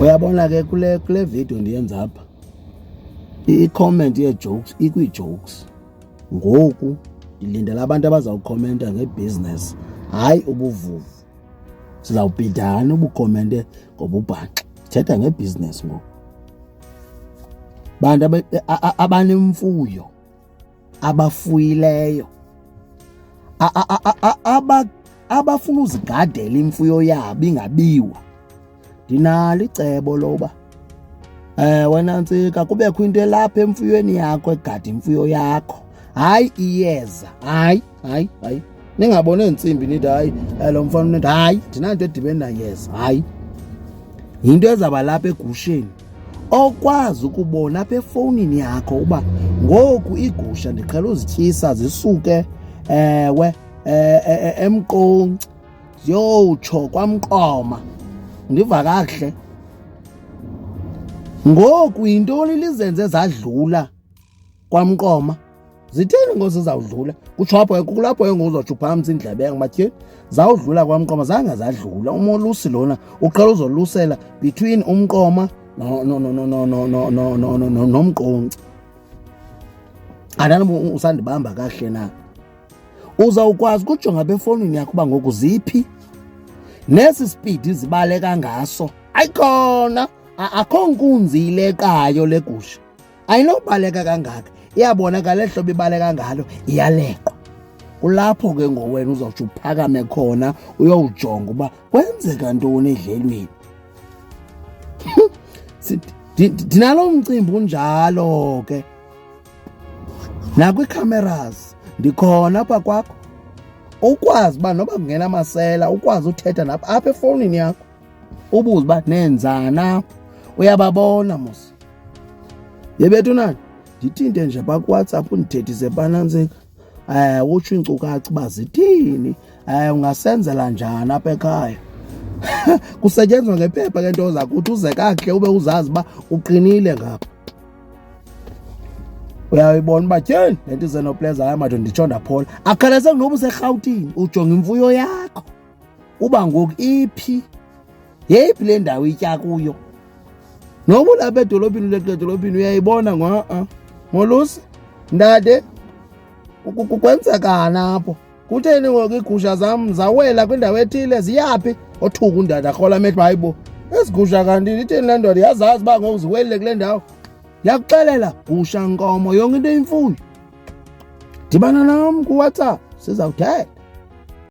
Uyabona ke kule video ndiyenza apha i-comment ye-jokes ikwi-jokes. Ngoku ilindela abantu abazawukhomenta ngebusiness, hayi ubuvuvu. Sizawubhidana ubukomente ngobubhaxa. Thetha ngebusiness ngoku. Bantu abanemfuyo abafuyileyo abafuna uzigadela imfuyo yabo ingabiwa. Ndinalo icebo loba wena Ntsika kubekho into elapha emfuyweni yakho egada imfuyo yakho, hayi iyeza. Hayi ningabone intsimbi nithi hayi lo mfana unethi, hayi ndinanto edibene nayeza. Hayi yinto ezaba lapha egusheni okwazi ukubona apha efowunini yakho uba ngoku igusha ndiqhela uzityisa zisuke emqonci ziyotsho kwaMqoma. Ndiva kakuhle. Ngoku yintoni lizenze zadlula kwaMqoma? Zitheni ngoku zizawudlula? Kutsho apho kulapho ke ngokuzotsho uphakamisa indlebe matyheni. Zawudlula kwaMqoma, zange zadlula. Umolusi lona uqhela uzolusela between uMqoma nomqonci. Andani usandibamba kahle na. Uzawukwazi ukujonga befowunini yakho uba ngoku ziphi nesi speed zibaleka ngaso. Ayikhona akho nkunzi ilekayo legusha, ayinobaleka kangaka. Iyabonakala ehlobo ibaleka ngalo iyaleqwa. Kulapho ke ngowena uzawuthi uphakame khona uyowujonga uba kwenzeka ntoni edlelweni. Dinalo mcimbi unjalo ke nakwi-cameras ndikhona apha kwakho, ukwazi uba noba kungena amasela ukwazi uthetha nabo apha efowunini yakho ubuze uba nenzana. Uyababona mos yebethu nani ndithinte nje pha kuWhatsApp undithethise phana Ntsika utsho iinkcukacha uba zithini, ungasenzela njani apha ekhaya. Kusetyenzwa ngephepha ke nto zakuthi uze kakuhle ube uzazi uba uqinile ngapha. Uyayibona uba tyheni le nto ize noPleasure hayi madoda nditsho ndaphola. Akhalese noba useRhawutini ujonga imfuyo yakho uba ngoku iphi yeyiphi le ndawo itya kuyo. Noba ulapha edolophini uleqa edolophini uyayibona molusi ndade kwenzekani apho. Kutheni ngoku iigusha zam zawela kwindawo ethile ziyaphi? Othuka undada arhola amehlo, hayibo ezi gusha kanti itheni le ndoda yazazi uba ngoku ziwelile kule ndawo. Ndiyakuxelela gusha nkomo yonke into eyimfuyo. Dibana nam kuWhatsApp sizawuthetha.